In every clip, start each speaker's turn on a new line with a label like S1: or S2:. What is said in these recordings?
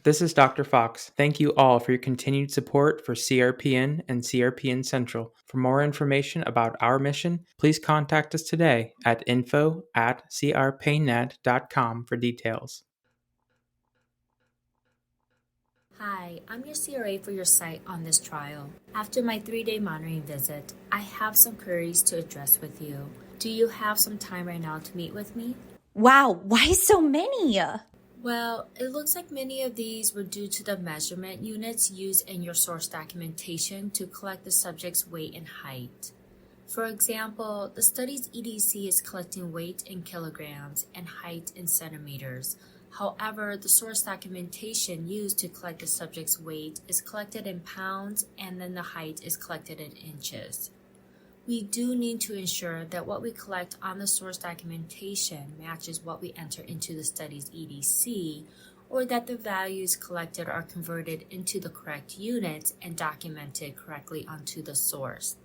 S1: This is Dr. Fox. Thank you all for your continued support for CRPN and CRPN Central. For more information about our mission, please contact us today at info@crpaynet.com for details.
S2: Hi, I'm your CRA for your site on this trial. After my 3-day monitoring visit, I have some queries to address with you. Do you have some time right now to meet with me?
S3: Wow, why so many?
S2: Well, it looks like many of these were due to the measurement units used in your source documentation to collect the subject's weight and height. For example, the study's EDC is collecting weight in kilograms and height in centimeters. However, the source documentation used to collect the subject's weight is collected in pounds and then the height is collected in inches. We do need to ensure that what we collect on the source documentation matches what we enter into the study's EDC, or that the values collected are converted into the correct units and documented correctly onto the source.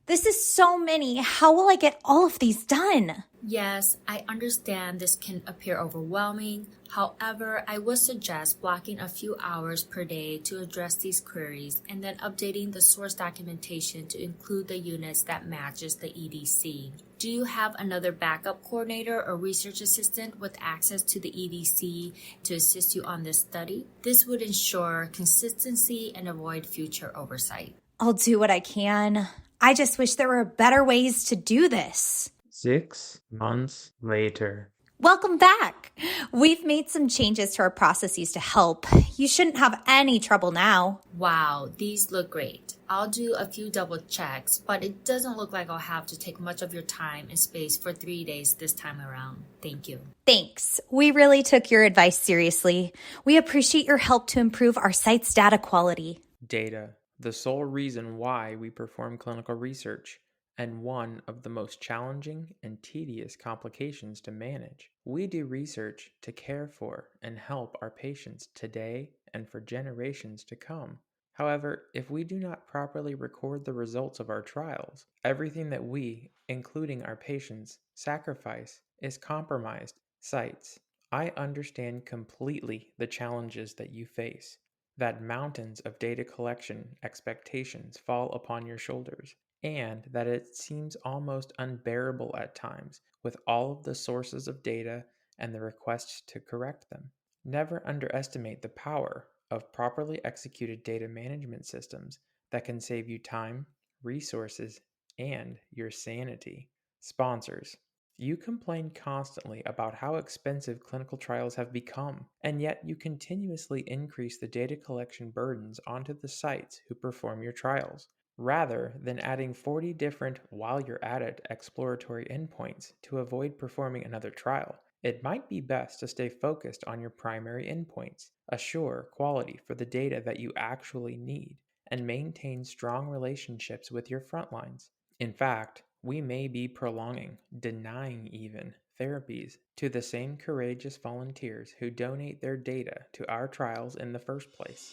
S3: This is so many. How will I get all of these done?
S2: Yes, I understand this can appear overwhelming. However, I would suggest blocking a few hours per day to address these queries and then updating the source documentation to include the units that matches the EDC. Do you have another backup coordinator or research assistant with access to the EDC to assist you on this study? This would ensure consistency and avoid future oversight.
S3: I'll do what I can. I just wish there were better ways to do this.
S1: 6 months later.
S3: Welcome back. We've made some changes to our processes to help. You shouldn't have any trouble now.
S2: Wow, these look great. I'll do a few double checks, but it doesn't look like I'll have to take much of your time and space for 3 days this time around. Thank you.
S3: Thanks. We really took your advice seriously. We appreciate your help to improve our site's data quality.
S1: Data, the sole reason why we perform clinical research, and one of the most challenging and tedious complications to manage. We do research to care for and help our patients today and for generations to come. However, if we do not properly record the results of our trials, everything that we, including our patients, sacrifice is compromised. Sites, I understand completely the challenges that you face, that mountains of data collection expectations fall upon your shoulders, and that it seems almost unbearable at times with all of the sources of data and the requests to correct them. Never underestimate the power of properly executed data management systems that can save you time, resources, and your sanity. Sponsors, you complain constantly about how expensive clinical trials have become, and yet you continuously increase the data collection burdens onto the sites who perform your trials, rather than adding 40 different while you're at it exploratory endpoints to avoid performing another trial. It might be best to stay focused on your primary endpoints, assure quality for the data that you actually need, and maintain strong relationships with your frontlines. In fact, we may be prolonging, denying even, therapies to the same courageous volunteers who donate their data to our trials in the first place.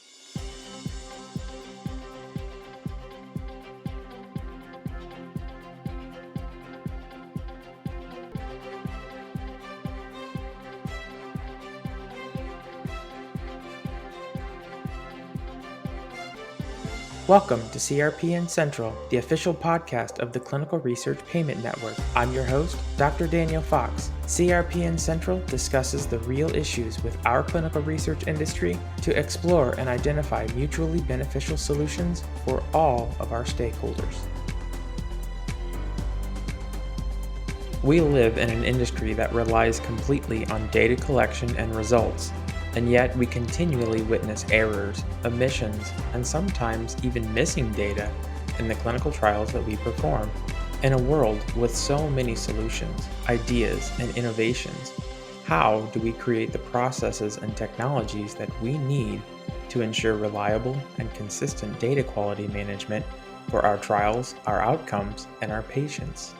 S1: Welcome to CRPN Central, the official podcast of the Clinical Research Payment Network. I'm your host, Dr. Daniel Fox. CRPN Central discusses the real issues with our clinical research industry to explore and identify mutually beneficial solutions for all of our stakeholders. We live in an industry that relies completely on data collection and results. And yet we continually witness errors, omissions, and sometimes even missing data in the clinical trials that we perform. In a world with so many solutions, ideas, and innovations, how do we create the processes and technologies that we need to ensure reliable and consistent data quality management for our trials, our outcomes, and our patients?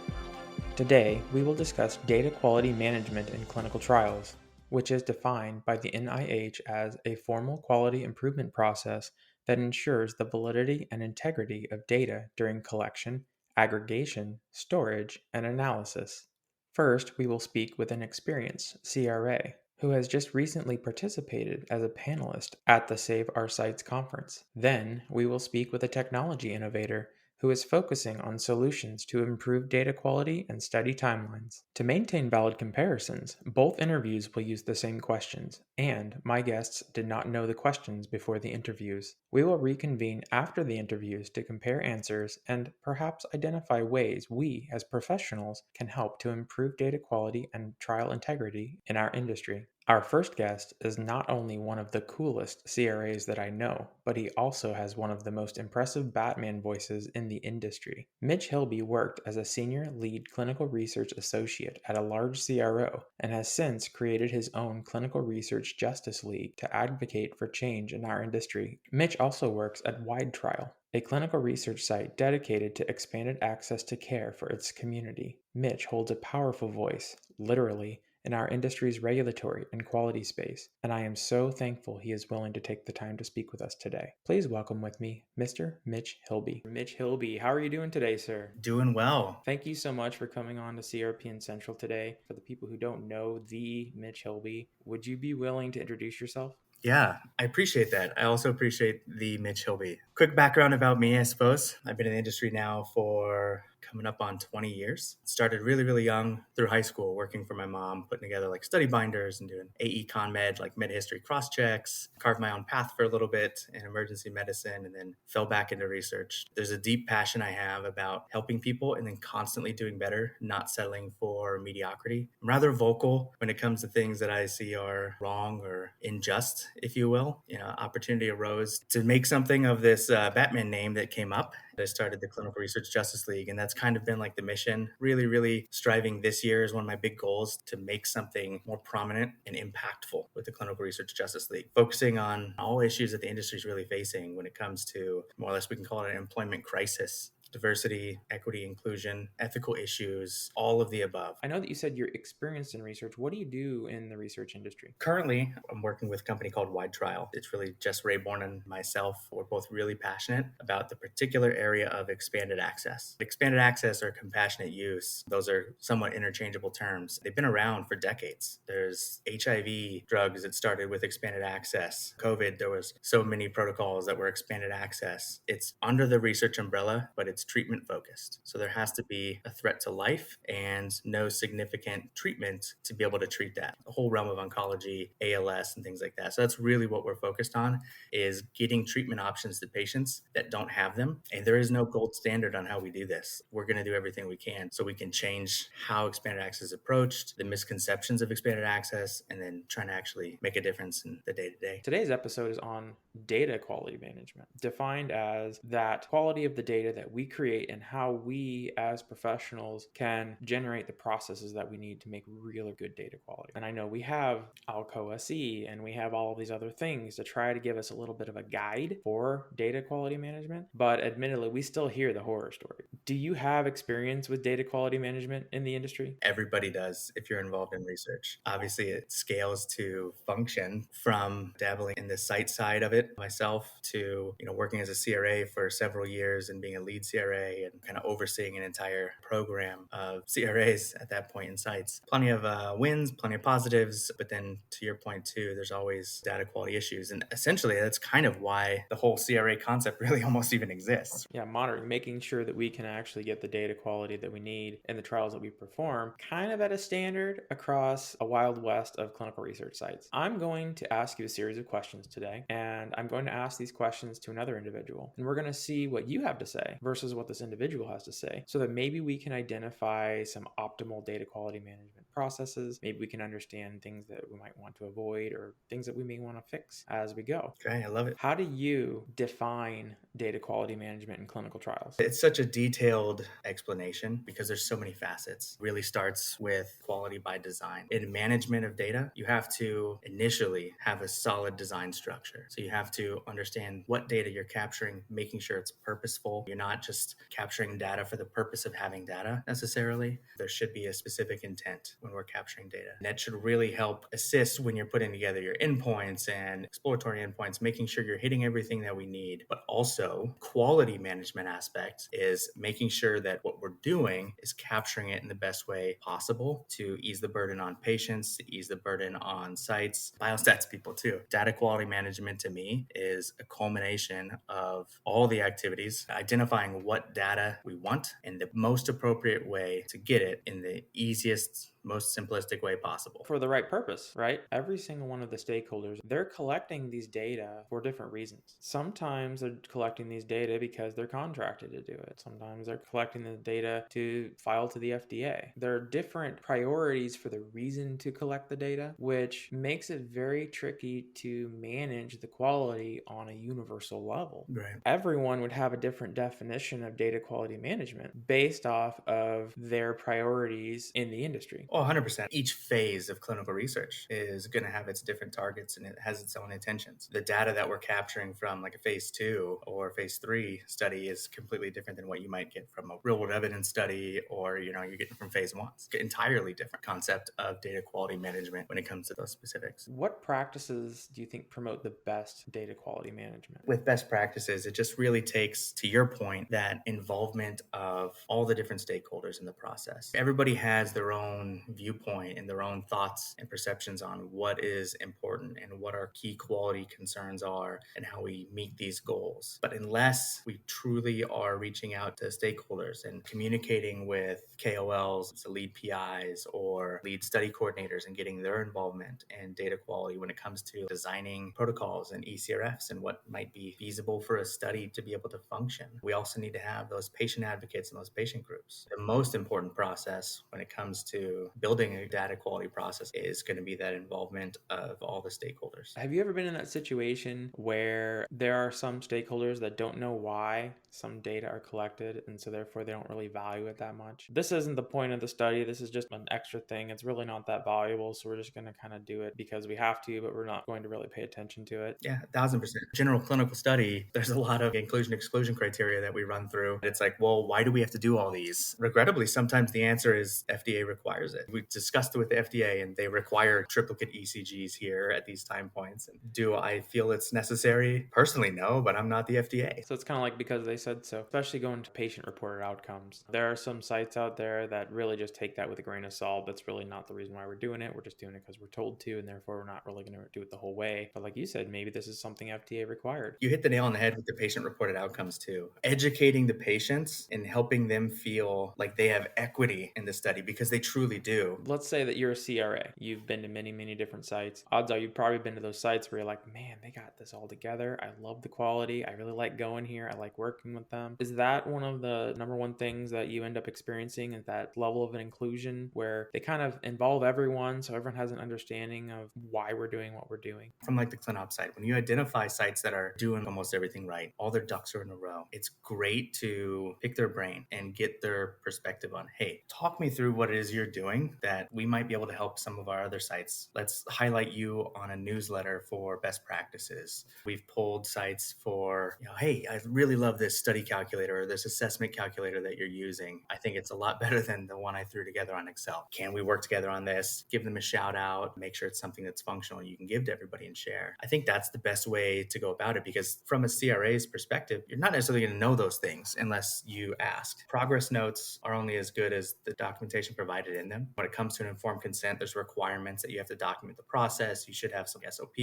S1: Today, we will discuss data quality management in clinical trials, which is defined by the NIH as a formal quality improvement process that ensures the validity and integrity of data during collection, aggregation, storage, and analysis. First, we will speak with an experienced CRA who has just recently participated as a panelist at the Save Our Sites conference. Then, we will speak with a technology innovator who is focusing on solutions to improve data quality and study timelines. To maintain valid comparisons, both interviews will use the same questions, and my guests did not know the questions before the interviews. We will reconvene after the interviews to compare answers and perhaps identify ways we, as professionals, can help to improve data quality and trial integrity in our industry. Our first guest is not only one of the coolest CRAs that I know, but he also has one of the most impressive Batman voices in the industry. Mitch Hilbe worked as a senior lead clinical research associate at a large CRO and has since created his own Clinical Research Justice League to advocate for change in our industry. Mitch also works at Wide Trial, a clinical research site dedicated to expanded access to care for its community. Mitch holds a powerful voice, literally, in our industry's regulatory and quality space, and I am so thankful he is willing to take the time to speak with us today. Please welcome with me Mr. Mitch Hilbe. Mitch Hilbe, how are you doing today, sir?
S4: Doing well.
S1: Thank you so much for coming on to CRPN Central today. For the people who don't know the Mitch Hilbe, would you be willing to introduce yourself?
S4: Yeah, I appreciate that. I also appreciate the Mitch Hilbe. Quick background about me, I suppose. I've been in the industry now for coming up on 20 years. Started really, really young through high school, working for my mom, putting together like study binders and doing AE Con Med, like med history cross checks. Carved my own path for a little bit in emergency medicine and then fell back into research. There's a deep passion I have about helping people and then constantly doing better, not settling for mediocrity. I'm rather vocal when it comes to things that I see are wrong or unjust, if you will. Opportunity arose to make something of this Batman name that came up. I started the Clinical Research Justice League, and that's kind of been like the mission. Really, really striving this year is one of my big goals to make something more prominent and impactful with the Clinical Research Justice League, focusing on all issues that the industry is really facing when it comes to, more or less, we can call it an employment crisis. Diversity, equity, inclusion, ethical issues, all of the above.
S1: I know that you said you're experienced in research. What do you do in the research industry?
S4: Currently, I'm working with a company called Wide Trial. It's really just Rayborn and myself. We're both really passionate about the particular area of expanded access. Expanded access or compassionate use, those are somewhat interchangeable terms. They've been around for decades. There's HIV drugs that started with expanded access. COVID, there was so many protocols that were expanded access. It's under the research umbrella, but it's treatment focused. So there has to be a threat to life and no significant treatment to be able to treat that. The whole realm of oncology, ALS, and things like that. So that's really what we're focused on, is getting treatment options to patients that don't have them. And there is no gold standard on how we do this. We're going to do everything we can so we can change how expanded access is approached, the misconceptions of expanded access, and then trying to actually make a difference in the day-to-day.
S1: Today's episode is on data quality management, defined as that quality of the data that we create and how we as professionals can generate the processes that we need to make really good data quality. And I know we have Alcoa C and we have all of these other things to try to give us a little bit of a guide for data quality management, but admittedly, we still hear the horror story. Do you have experience with data quality management in the industry?
S4: Everybody does if you're involved in research. Obviously, it scales to function from dabbling in the site side of it myself to working as a CRA for several years and being a lead CRA and kind of overseeing an entire program of CRAs at that point in sites. Plenty of wins, plenty of positives, but then to your point too, there's always data quality issues. And essentially, that's kind of why the whole CRA concept really almost even exists.
S1: Yeah, monitoring, making sure that we can actually get the data quality that we need in the trials that we perform, kind of at a standard across a wild west of clinical research sites. I'm going to ask you a series of questions today, and I'm going to ask these questions to another individual, and we're going to see what you have to say versus what this individual has to say, so that maybe we can identify some optimal data quality management processes. Maybe we can understand things that we might want to avoid or things that we may want to fix as we go.
S4: Okay, I love it.
S1: How do you define data quality management in clinical trials?
S4: It's such a detailed explanation because there's so many facets. It really starts with quality by design. In management of data, you have to initially have a solid design structure. So you have to understand what data you're capturing, making sure it's purposeful. You're not just capturing data for the purpose of having data necessarily. There should be a specific intent. when we're capturing data. And that should really help assist when you're putting together your endpoints and exploratory endpoints, making sure you're hitting everything that we need. But also, quality management aspect is making sure that what we're doing is capturing it in the best way possible to ease the burden on patients, to ease the burden on sites, biostats people too. Data quality management to me is a culmination of all the activities, identifying what data we want and the most appropriate way to get it in the easiest, most simplistic way possible.
S1: For the right purpose, right? Every single one of the stakeholders, they're collecting these data for different reasons. Sometimes they're collecting these data because they're contracted to do it. Sometimes they're collecting the data to file to the FDA. There are different priorities for the reason to collect the data, which makes it very tricky to manage the quality on a universal level.
S4: Right.
S1: Everyone would have a different definition of data quality management based off of their priorities in the industry.
S4: Oh, 100%. Each phase of clinical research is going to have its different targets and it has its own intentions. The data that we're capturing from like a phase 2 or phase 3 study is completely different than what you might get from a real world evidence study or, you're getting from phase 1. It's an entirely different concept of data quality management when it comes to those specifics.
S1: What practices do you think promote the best data quality management?
S4: With best practices, it just really takes, to your point, that involvement of all the different stakeholders in the process. Everybody has their own viewpoint and their own thoughts and perceptions on what is important and what our key quality concerns are and how we meet these goals. But unless we truly are reaching out to stakeholders and communicating with KOLs, so lead PIs or lead study coordinators and getting their involvement in data quality when it comes to designing protocols and ECRFs and what might be feasible for a study to be able to function. We also need to have those patient advocates and those patient groups. The most important process when it comes to building a data quality process is going to be that involvement of all the stakeholders.
S1: Have you ever been in that situation where there are some stakeholders that don't know why some data are collected and so therefore they don't really value it that much? This isn't the point of the study. This is just an extra thing. It's really not that valuable. So we're just going to kind of do it because we have to, but we're not going to really pay attention to it.
S4: Yeah, 1,000%. General clinical study, there's a lot of inclusion exclusion criteria that we run through. It's like, well, why do we have to do all these? Regrettably, sometimes the answer is FDA requires it. We discussed it with the FDA and they require triplicate ECGs here at these time points. And do I feel it's necessary? Personally, no, but I'm not the FDA.
S1: So it's kind of like because they said so, especially going to patient reported outcomes. There are some sites out there that really just take that with a grain of salt. That's really not the reason why we're doing it. We're just doing it because we're told to, and therefore we're not really going to do it the whole way. But like you said, maybe this is something FDA required.
S4: You hit the nail on the head with the patient reported outcomes too. Educating the patients and helping them feel like they have equity in the study because they truly do.
S1: Let's say that you're a CRA. You've been to many, many different sites. Odds are you've probably been to those sites where you're like, man, they got this all together. I love the quality. I really like going here. I like working with them. Is that one of the number one things that you end up experiencing at that level of an inclusion where they kind of involve everyone so everyone has an understanding of why we're doing what we're doing?
S4: From like the ClinOps side, when you identify sites that are doing almost everything right, all their ducks are in a row, it's great to pick their brain and get their perspective on, hey, talk me through what it is you're doing that we might be able to help some of our other sites. Let's highlight you on a newsletter for best practices. We've pulled sites for, hey, I really love this study calculator or this assessment calculator that you're using. I think it's a lot better than the one I threw together on Excel. Can we work together on this? Give them a shout out, make sure it's something that's functional you can give to everybody and share. I think that's the best way to go about it because from a CRA's perspective, you're not necessarily going to know those things unless you ask. Progress notes are only as good as the documentation provided in them. When it comes to an informed consent, there's requirements that you have to document the process. You should have some SOP.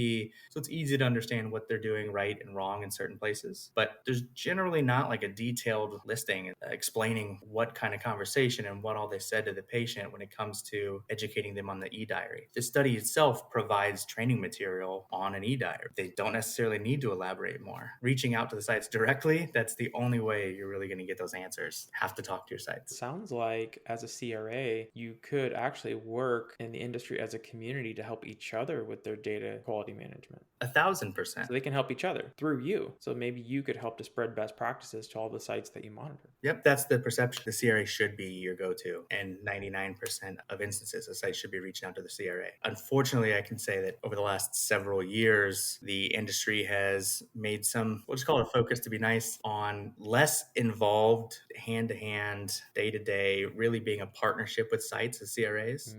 S4: So it's easy to understand what they're doing right and wrong in certain places. But there's generally not like a detailed listing explaining what kind of conversation and what all they said to the patient when it comes to educating them on the e-diary. The study itself provides training material on an e-diary. They don't necessarily need to elaborate more. Reaching out to the sites directly, that's the only way you're really going to get those answers. Have to talk to your sites.
S1: Sounds like as a CRA, you could actually work in the industry as a community to help each other with their data quality management.
S4: 1,000%.
S1: So they can help each other through you. So maybe you could help to spread best practices to all the sites that you monitor.
S4: Yep, that's the perception. The CRA should be your go-to. And 99% of instances, a site should be reaching out to the CRA. Unfortunately, I can say that over the last several years, the industry has made some, we'll just call it a focus to be nice, on less involved, hand-to-hand, day-to-day, really being a partnership with sites projects as CRAs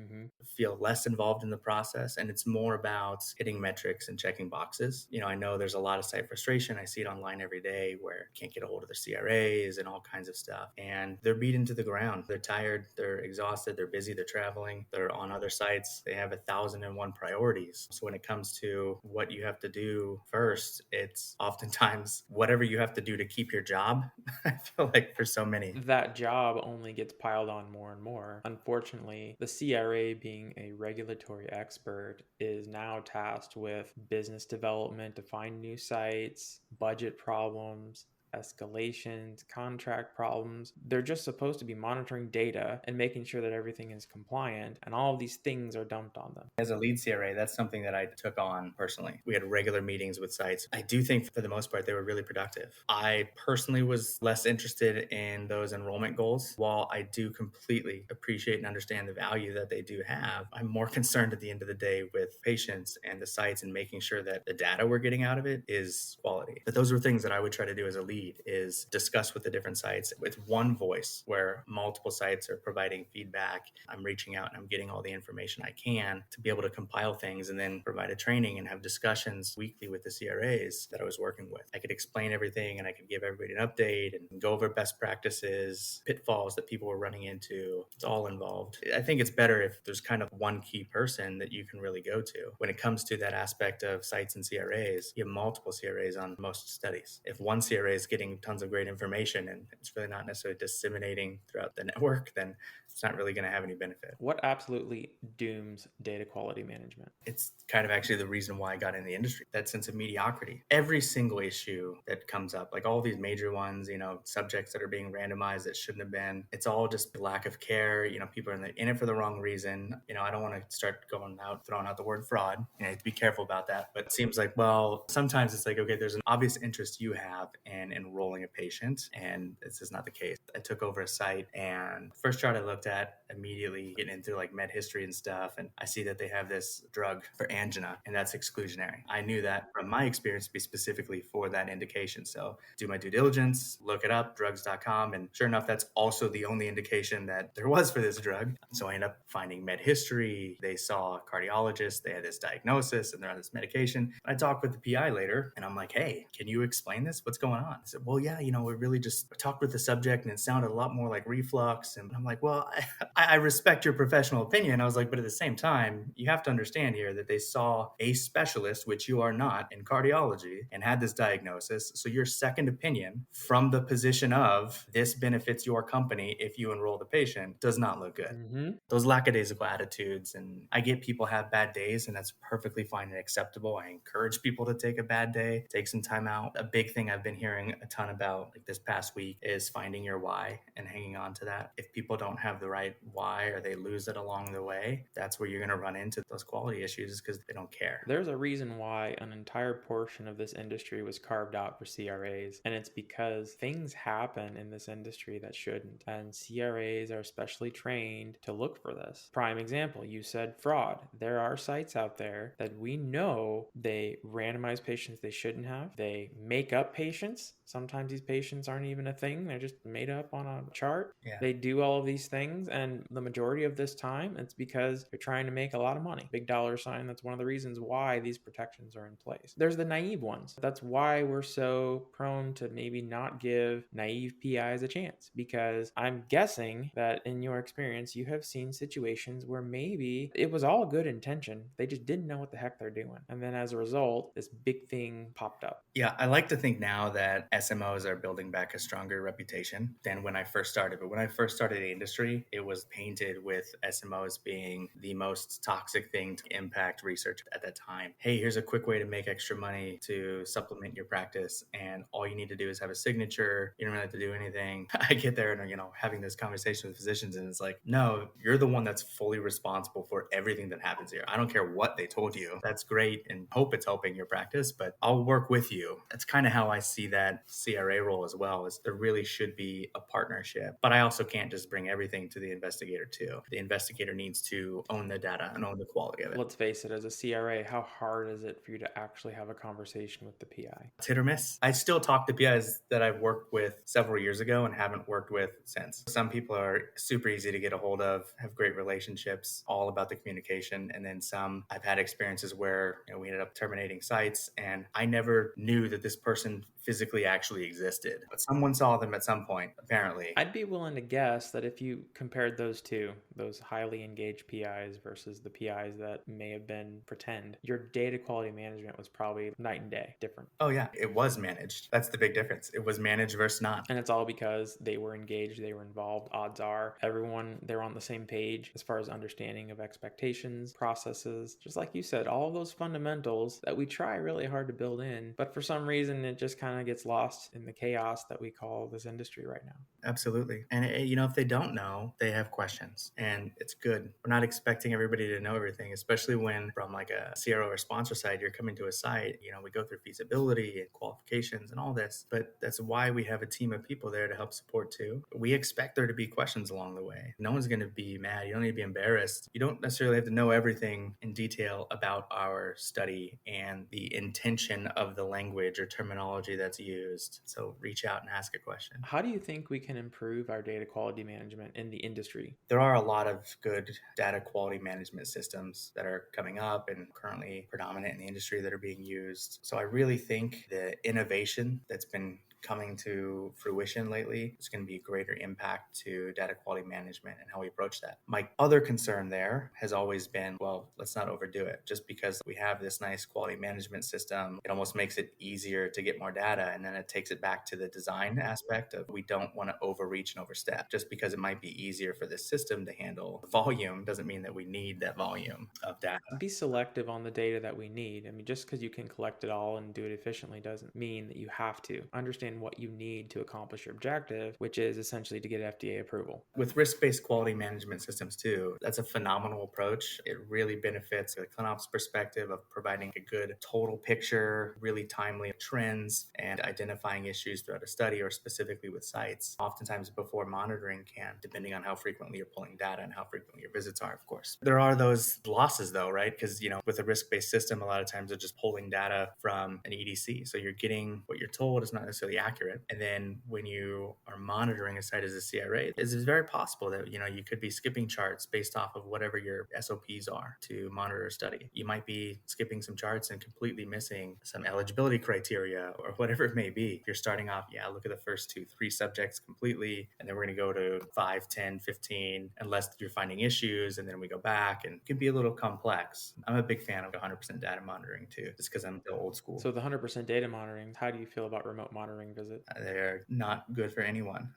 S4: feel less involved in the process, and it's more about hitting metrics and checking boxes. I know there's a lot of site frustration. I see it online every day where you can't get a hold of their CRAs and all kinds of stuff, and they're beaten to the ground. They're tired, they're exhausted, they're busy, they're traveling, they're on other sites, they have 1,001 priorities. So when it comes to what you have to do first, it's oftentimes whatever you have to do to keep your job. I feel like for so many,
S1: that job only gets piled on more and more. Unfortunately, the CRA, being a regulatory expert, is now tasked with business development to find new sites, budget problems, escalations, contract problems. They're just supposed to be monitoring data and making sure that everything is compliant, and all of these things are dumped on them.
S4: as a lead CRA, that's something that I took on personally. We had regular meetings with sites. I do think for the most part, they were really productive. I personally was less interested in those enrollment goals. While I do completely appreciate and understand the value that they do have, I'm more concerned at the end of the day with patients and the sites and making sure that the data we're getting out of it is quality. But those were things that I would try to do as a lead, is discuss with the different sites with one voice where multiple sites are providing feedback. I'm reaching out and I'm getting all the information I can to be able to compile things and then provide a training and have discussions weekly with the CRAs that I was working with. I could explain everything and I could give everybody an update and go over best practices, pitfalls that people were running into. It's all involved. I think it's better if there's kind of one key person that you can really go to. When it comes to that aspect of sites and CRAs, you have multiple CRAs on most studies. If one CRA is getting tons of great information and it's really not necessarily disseminating throughout the network, then it's not really going to have any benefit.
S1: What absolutely dooms data quality management?
S4: It's kind of actually the reason why I got in the industry, that sense of mediocrity. Every single issue that comes up, like all these major ones, subjects that are being randomized that shouldn't have been, it's all just lack of care. People are in it for the wrong reason. I don't want to start throwing out the word fraud. You have to be careful about that. But it seems like, well, sometimes it's like, okay, there's an obvious interest you have in enrolling a patient, and this is not the case. I took over a site, and first chart I looked at, immediately getting into like med history and stuff, and I see that they have this drug for angina, and that's exclusionary. I knew that from my experience to be specifically for that indication. So do my due diligence, look it up, drugs.com, and sure enough, that's also the only indication that there was for this drug. So I ended up finding med history. They saw a cardiologist, they had this diagnosis, and they're on this medication. I talked with the PI later, and I'm like, hey, can you explain this? What's going on? I said, well, yeah, we really just talked with the subject, and it sounded a lot more like reflux. And I'm like, well, I respect your professional opinion. I was like, but at the same time, you have to understand here that they saw a specialist, which you are not, in cardiology, and had this diagnosis. So your second opinion from the position of this benefits your company if you enroll the patient does not look good. Those lackadaisical attitudes, and I get people have bad days, and that's perfectly fine and acceptable. I encourage people to take a bad day, take some time out. A big thing I've been hearing a ton about like this past week is finding your why and hanging on to that. If people don't have the right why, or they lose it along the way, that's where you're going to run into those quality issues, because they don't care.
S1: There's a reason why an entire portion of this industry was carved out for CRAs, and it's because things happen in this industry that shouldn't, and CRAs are specially trained to look for this. Prime example, you said fraud. There are sites out there that we know they randomize patients they shouldn't have. They make up patients. Sometimes these patients aren't even a thing. They're just made up on a chart.
S4: Yeah.
S1: They do all of these things, and the majority of this time, it's because they're trying to make a lot of money. Big dollar sign. That's one of the reasons why these protections are in place. There's the naive ones. That's why we're so prone to maybe not give naive PIs a chance, because I'm guessing that in your experience, you have seen situations where maybe it was all good intention. They just didn't know what the heck they're doing. And then as a result, this big thing popped up.
S4: Yeah, I like to think now that SMOs are building back a stronger reputation than when I first started. But when I first started the industry, it was painted with SMOs being the most toxic thing to impact research at that time. Hey, here's a quick way to make extra money to supplement your practice, and all you need to do is have a signature. You don't really have to do anything. I get there and, having this conversation with physicians, and it's like, no, you're the one that's fully responsible for everything that happens here. I don't care what they told you. That's great and hope it's helping your practice, but I'll work with you. That's kind of how I see that CRA role as well, is there really should be a partnership. But I also can't just bring everything to the investigator too. The investigator needs to own the data and own the quality of it.
S1: Let's face it, as a CRA, how hard is it for you to actually have a conversation with the PI?
S4: It's hit or miss. I still talk to PIs that I've worked with several years ago and haven't worked with since. Some people are super easy to get a hold of, have great relationships, all about the communication. And then some, I've had experiences where we ended up terminating sites and I never knew that this person physically actually existed. But someone saw them at some point, apparently.
S1: I'd be willing to guess that if you compared those two, those highly engaged PIs versus the PIs that may have been pretend, your data quality management was probably night and day different.
S4: Oh yeah, it was managed. That's the big difference. It was managed versus not.
S1: And it's all because they were engaged, they were involved. Odds are everyone, they're on the same page as far as understanding of expectations, processes, just like you said, all of those fundamentals that we try really hard to build in, but for some reason it just kind of gets lost in the chaos that we call this industry right now.
S4: Absolutely. And if they don't know, they have questions, and it's good. We're not expecting everybody to know everything, especially when from like a CRO or sponsor side, you're coming to a site, we go through feasibility and qualifications and all this, but that's why we have a team of people there to help support too. We expect there to be questions along the way. No one's going to be mad. You don't need to be embarrassed. You don't necessarily have to know everything in detail about our study and the intention of the language or terminology that's used. So reach out and ask a question.
S1: How do you think we can improve our data quality management in the industry?
S4: There are a lot of good data quality management systems that are coming up and currently predominant in the industry that are being used. So I really think the innovation that's been coming to fruition lately is going to be a greater impact to data quality management and how we approach that. My other concern there has always been, well, let's not overdo it. Just because we have this nice quality management system, it almost makes it easier to get more data. And then it takes it back to the design aspect of we don't want to overreach and overstep. Just because it might be easier for this system to handle volume doesn't mean that we need that volume of data.
S1: Be selective on the data that we need. I mean, just because you can collect it all and do it efficiently doesn't mean that you have to. Understand what you need to accomplish your objective, which is essentially to get FDA approval.
S4: With risk-based quality management systems too, that's a phenomenal approach. It really benefits the ClinOps perspective of providing a good total picture, really timely trends, and identifying issues throughout a study or specifically with sites. Oftentimes before monitoring can, depending on how frequently you're pulling data and how frequently your visits are, of course. There are those losses though, right? Because, with a risk-based system, a lot of times they're just pulling data from an EDC. So you're getting what you're told is not necessarily accurate. And then when you are monitoring a site as a CRA, it's very possible that, you could be skipping charts based off of whatever your SOPs are to monitor a study. You might be skipping some charts and completely missing some eligibility criteria or whatever it may be. If you're starting off, look at the first 2-3 subjects completely, and then we're going to go to 5, 10, 15, unless you're finding issues, and then we go back, and it can be a little complex. I'm a big fan of 100% data monitoring too, just because I'm still old school.
S1: So the 100% data monitoring, how do you feel about remote monitoring visits?
S4: They're not good for anyone.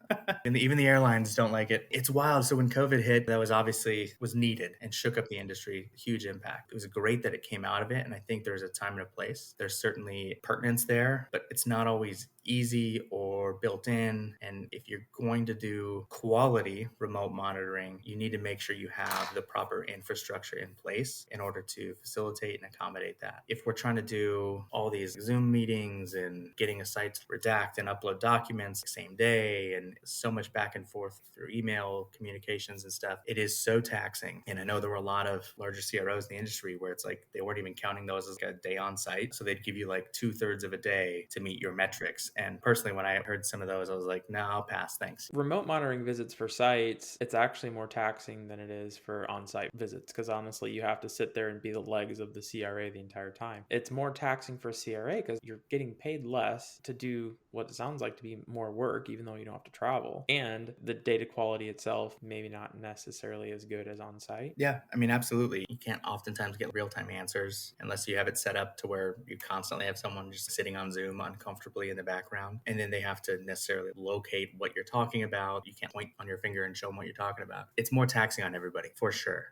S4: And even the airlines don't like it. It's wild. So when COVID hit, that was needed and shook up the industry, huge impact. It was great that it came out of it. And I think there's a time and a place. There's certainly pertinence there, but it's not always easy or built in. And if you're going to do quality remote monitoring, you need to make sure you have the proper infrastructure in place in order to facilitate and accommodate that. If we're trying to do all these Zoom meetings and getting a site to redact and upload documents the same day and so much back and forth through email communications and stuff, it is so taxing. And I know there were a lot of larger CROs in the industry where it's like they weren't even counting those as a day on site. So they'd give you like 2/3 of a day to meet your metrics. And personally, when I heard some of those, I was like, no, I'll pass, thanks.
S1: Remote monitoring visits for sites, it's actually more taxing than it is for on-site visits because honestly, you have to sit there and be the legs of the CRA the entire time. It's more taxing for CRA because you're getting paid less to do what sounds like to be more work, even though you don't have to travel. And the data quality itself, maybe not necessarily as good as on-site.
S4: Yeah, I mean, absolutely. You can't oftentimes get real-time answers unless you have it set up to where you constantly have someone just sitting on Zoom uncomfortably in the background. And then they have to necessarily locate what you're talking about. You can't point on your finger and show them what you're talking about. It's more taxing on everybody, for sure.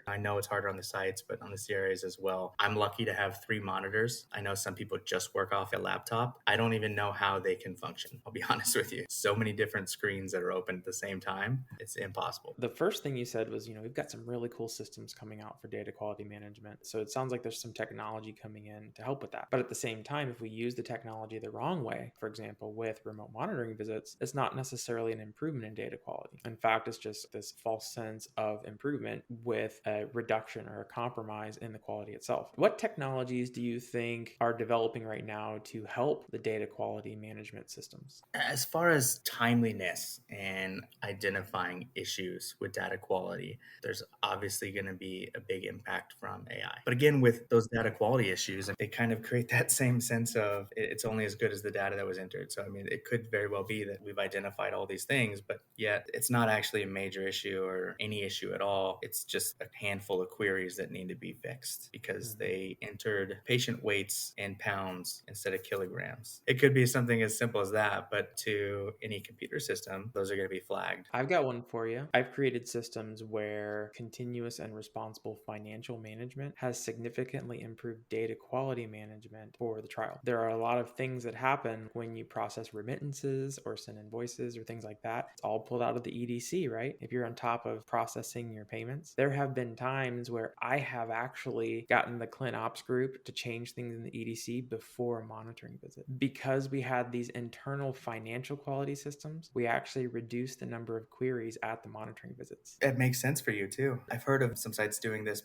S4: I know it's harder on the sites, but on the CRAs as well. I'm lucky to have 3 monitors. I know some people just work off a laptop. I don't even know how they can function. I'll be honest with you. So many different screens that are open at the same time. It's impossible.
S1: The first thing you said was, we've got some really cool systems coming out for data quality management. So it sounds like there's some technology coming in to help with that. But at the same time, if we use the technology the wrong way, for example, with remote monitoring visits, is not necessarily an improvement in data quality. In fact, it's just this false sense of improvement with a reduction or a compromise in the quality itself. What technologies do you think are developing right now to help the data quality management systems?
S4: As far as timeliness and identifying issues with data quality, there's obviously going to be a big impact from AI. But again, with those data quality issues, they kind of create that same sense of it's only as good as the data that was entered. So, I mean, it could very well be that we've identified all these things, but yet it's not actually a major issue or any issue at all. It's just a handful of queries that need to be fixed because they entered patient weights in pounds instead of kilograms. It could be something as simple as that, but to any computer system, those are going to be flagged.
S1: I've got one for you. I've created systems where continuous and responsible financial management has significantly improved data quality management for the trial. There are a lot of things that happen when you process remittances or send invoices or things like that. It's all pulled out of the EDC, right? If you're on top of processing your payments, there have been times where I have actually gotten the Clin Ops group to change things in the EDC before a monitoring visit. Because we had these internal financial quality systems, we actually reduced the number of queries at the monitoring visits.
S4: It makes sense for you too. I've heard of some sites doing this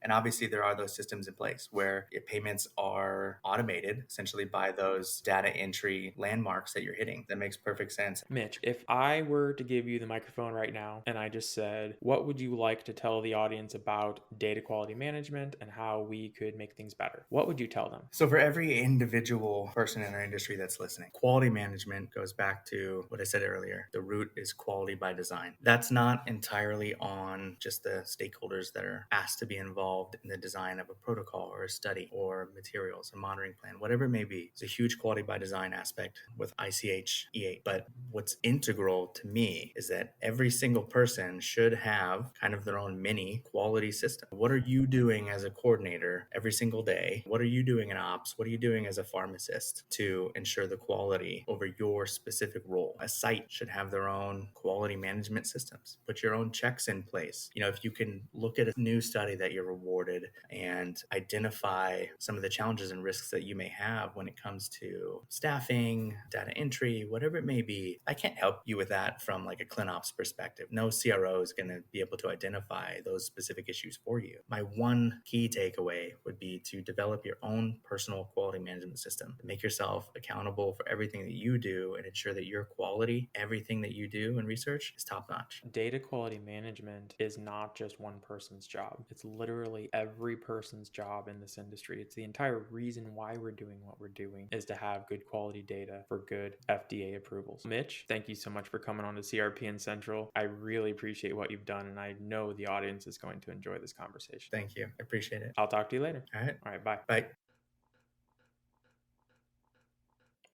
S4: and obviously there are those systems in place where payments are automated essentially by those data entry landmarks that you're hitting. That makes perfect sense.
S1: Mitch, if I were to give you the microphone right now and I just said, what would you like to tell the audience about data quality management and how we could make things better? What would you tell them?
S4: So for every individual person in our industry that's listening, quality management goes back to what I said earlier. The root is quality by design. That's not entirely on just the stakeholders that are asked to be involved in the design of a protocol or a study or materials, a monitoring plan, whatever it may be. It's a huge quality by design aspect with ICH E8. But what's integral to me is that every single person should have kind of their own mini quality system. What are you doing as a coordinator every single day? What are you doing in ops? What are you doing as a pharmacist to ensure the quality over your specific role? A site should have their own quality management systems. Put your own checks in place. If you can look at a new study that you're awarded and identify some of the challenges and risks that you may have when it comes to staffing, data entry, whatever it may be, I can't help you with that from like a ClinOps perspective. No CRO is going to be able to identify those specific issues for you. My one key takeaway would be to develop your own personal quality management system. Make yourself accountable for everything that you do and ensure that your quality, everything that you do in research is top notch.
S1: Data quality management is not just one person's job. It's literally every person's job in this industry. It's the entire reason why we're doing what we're doing is to have good quality data for good FDA approvals. Mitch, thank you so much for coming on to CRPN Central. I really appreciate what you've done, and I know the audience is going to enjoy this conversation.
S4: Thank you. I appreciate it.
S1: I'll talk to you later.
S4: All right.
S1: All right, bye.
S4: Bye.